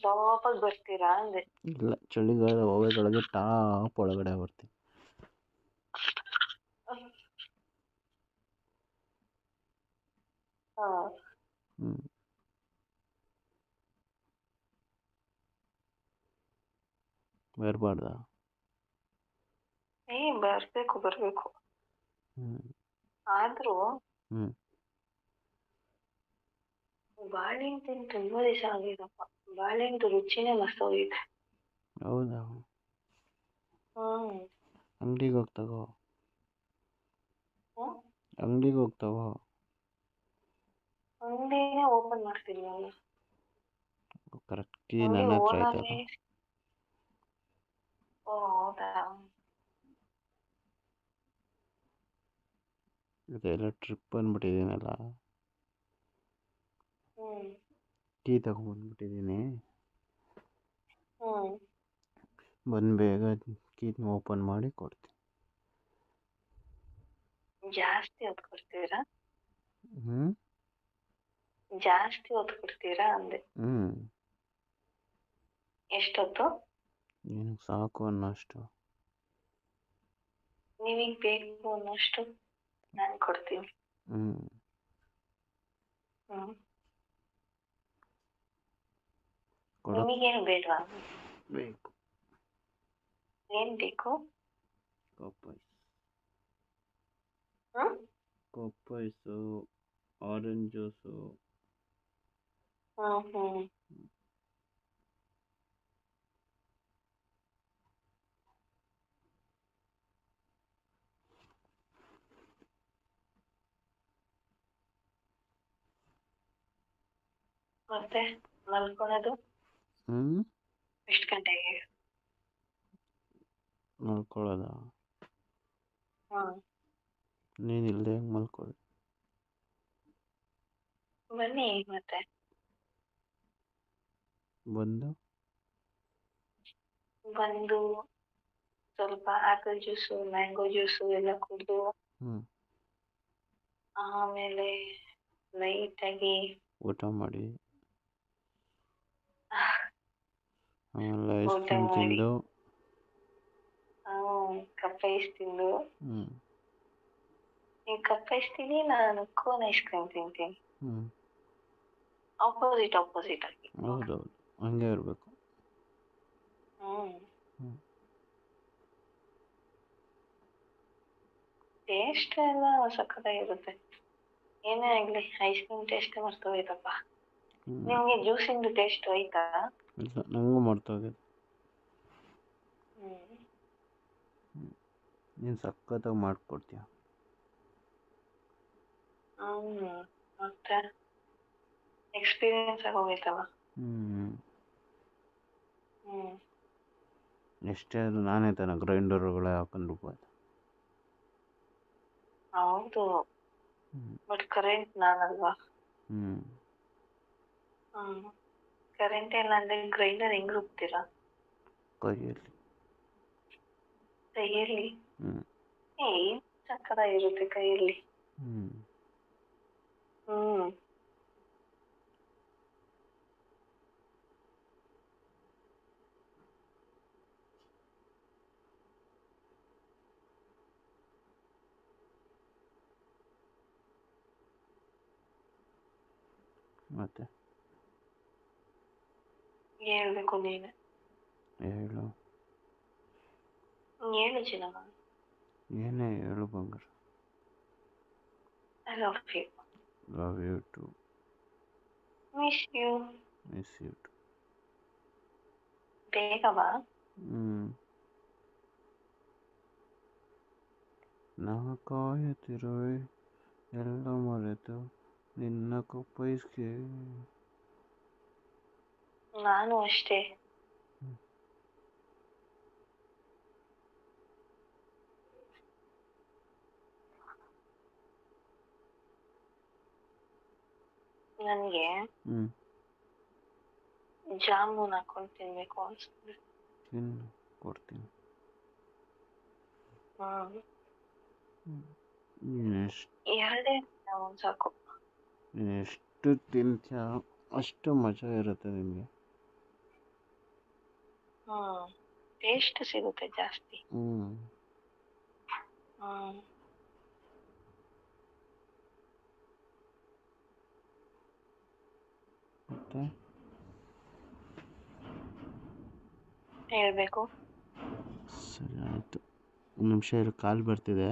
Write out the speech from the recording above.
ಟಾಪಾಗಿ ಬರ್ತೀರಾ ಅಂದೆ. ಇಲ್ಲ, ಚಳಿಗಾಲ ಹೋಗೋದ್ರೊಳಗೆ ಟಾಪ್ ಒಳಗಡೆ ಬರ್ತೀನಿ. ಹಾ ಹ್ಞೂ ಬರಬಾರ್ದಾ? ಬರ್ಬೇಕು ಬರ್ಬೇಕು. ಹ್ಞೂ ಆದ್ರೂ ಹ್ಞೂ ಬಾಳೆಹಣ್ಣು ತಿಂದು ತುಂಬಾ ದಿವಸ ಆಗಿದಪ್ಪ. ಬಾಳೆಹಣ್ಣು ರುಚಿನೇ ಮಸ್ತೋಗಿದೆ. ಹೌದಾ? ಹ್ಮ್ ಅಂಗಡಿಗೆ ಹೋಗಿ ತಗೋ. ಹ್ಮ್ ಅಂಗಡಿಗೆ ಹೋಗಿ ತಗೋ. ಅಂಗಡಿನೇ ಓಪನ್ ಮಾಡ್ತೀನಿ ನಾನು. ಕರೆಕ್ಟ್ ಕೀ ಅಂಗಡಿ ನನ್ನ ಹತ್ರ ಓನರ್ನೇ. ಆಯ್ತಲ್ಲ. ಓ ಹೌದಾ? ಇದೆಲ್ಲ ಟ್ರಿಪ್ ಬಂದ್ಬಿಟ್ಟಿದ್ದೀನಲ್ಲ, ಹ್ಮ್ ಕೀ ತಗೊಂಡ್ಬಂದ್ಬಿಟ್ಟಿದ್ದೀನಿ. ಹ್ಮ್ ಬಂದು ಬೇಗ ಕೀನ ಓಪನ್ ಮಾಡಿ ಕೊಡ್ತೀನಿ. ಜಾಸ್ತಿ ಹೊತ್ತು ಕೊಡ್ತೀರಾ? ಹ್ಞೂ ಜಾಸ್ತಿ ಹೊತ್ತು ಕೊಡ್ತೀರಾ ಅಂದೆ. ಹ್ಞೂ ಎಷ್ಟೊತ್ತು? ನಿನಗೆ ಸಾಕು ಅನ್ನೋಷ್ಟು. ನಿಮಗೆ ಬೇಕು ಅನ್ನೋಷ್ಟು ನಾನು ಕೊಡ್ತೀನಿ. ಹ್ಞೂ ಹ್ಮ್ ಕೊಡೋಕ್ಕೆ ನಿಮಗೇನು ಬೇಡವಾ? ಬೇಕು. ಏನ್ ಬೇಕು? ಕೊಪ್ಪೈಸ್, ಹ್ಮ್ ಕೊಪ್ಪೈಸು, ಆರೆಂಜ್ ಜ್ಯೂಸು. ಹ್ಮ್ ಮತ್ತೆ ಮಲ್ಕೊಳೋದು ಹ್ಞೂ ಎಷ್ಟು ಗಂಟೆಗೆ? ಮಲ್ಕೊಳ್ಳೋದ? ಹ್ಮ್ ನೀನು ಇಲ್ಲದೆ ಹೆಂಗೆ ಮಲ್ಕೊಳ್ಳಿ? ಬನ್ನಿ ಮತ್ತೆ. ಬಂದು ಸ್ವಲ್ಪ ಆಪಲ್ ಜ್ಯೂಸು, ಮ್ಯಾಂಗೋ ಜ್ಯೂಸು ಎಲ್ಲ ಕುಡಿದು ಹ್ಞೂ ಆಮೇಲೆ ಲೈಟಾಗಿ ಊಟ ಮಾಡಿ, ಆಮೇಲೆ ಐಸ್ ಊಟ ಕ್ರೀಮ್ ಮಾಡಿ ತಿಂದು, ಕಪ್ ಐಸ್ ತಿಂದು. ಹ್ಞೂ ನೀವು ಕಪ್ ಐಸ್ ತಿನ್ನಿ, ನಾನು ಕೋನ್ ಐಸ್ ಕ್ರೀಮ್ ತಿಂತೀನಿ. ಹ್ಞೂ ಆಪೋಸಿಟ್ ಆಗಿ. ಹೌದೌದು, ಹಂಗೆ ಇರಬೇಕು. ಹ್ಮ್ ಹ್ಞೂ ಟೇಸ್ಟ್ ಎಲ್ಲ ಸಕ್ಕತ್ತಾಗಿರುತ್ತೆ. ಏನೇ ಆಗಲಿ ಐಸ್ ಕ್ರೀಮ್ ಟೇಸ್ಟ್ ಮರ್ತೋಯ್ತಪ್ಪ. ಹ್ಞೂ ನಿಮಗೆ ಜ್ಯೂಸಿಂದು ಟೇಸ್ಟ್ ಹೋಯ್ತಾ? ಇಲ್ಲ, ನನಗೂ ಮರ್ತೋಗಿದೆ. ಹ್ಮ್ ನೀನು ಸಖತ್ತಾಗಿ ಮಾಡಿಕೊಡ್ತೀಯ. ಮತ್ತೆ ಎಕ್ಸ್ಪೀರಿಯನ್ಸ್ ಆಗೋಗೈತಲ್ಲ. ಹ್ಞೂ ಹ್ಮ್ ಎಷ್ಟೇ ಆದರೂ ನಾನೇ ತಾನೆ ಗ್ರೈಂಡರ್ಗಳೇ ಹಾಕೊಂಡು ರುಬ್ಬೋದು. ಹೌದು, ಹ್ಞೂ ಬಟ್ ಕರೆಂಟ್ ನಾನಲ್ವಾ. ಹ್ಞೂ ಕರೆಂಟ್ ಇಲ್ಲ ಅಂದ್ರೆ ಗ್ರೈಂಡರ್ ಹೆಂಗ್ ರುಬ್ತೀರಾ? ಕೈಯಲ್ಲಿ. ಕೈಯಲ್ಲಿ? ಹ್ಞೂ ಏನ್ ಸಕ್ಕತ್ತಾಗಿರುತ್ತೆ ಕೈಯಲ್ಲಿ. ಹ್ಞೂ ಹ್ಮ್ ಮತ್ತೆ ಹೇಳ್ಬೇಕು ನೀನು. ಹೇಳು. ಹೇಳು ಚಿನ್ನಮ್ಮ. ಏನೇ ಹೇಳು ಬಂಗಾರ. I love you. Love you too. Miss you. Miss you too. ಬೇಗ ಬಾ. ನಾ ಕಾಯುತ್ತಿರುವೆ ಎಲ್ಲ ಮರೆತು ನಿನ್ನ ಕೊಪ್ಪೈಸ್ಗೆ. ನಾನು ಅಷ್ಟೇ. ನನಗೆ ಜಾಮೂನ್ ಹಾಕೊಂಡು ತಿನ್ಬೇಕು ಅನ್ಸುತ್ತೆ. ತಿನ್ನು, ಕೊಡ್ತೀನಿ. ಎರಡೇ ಜಾಮೂನ್ ಸಾಕು. ನೀನು ಎಷ್ಟು ತಿಂತೀಯ ಅಷ್ಟು ಮಜಾ ಇರುತ್ತೆ ನಿನಗೆ. ಹ್ಮ್ ಟೇಸ್ಟ್ ಸಿಗುತ್ತೆ ಜಾಸ್ತಿ. ಹ್ಞೂ ಹ್ಮ್ ಮತ್ತು ಹೇಳ್ಬೇಕು. ಸರಿ ಆಯಿತು, ಒಂದು ನಿಮಿಷ ಇರು, ಕಾಲ್ ಬರ್ತಿದೆ.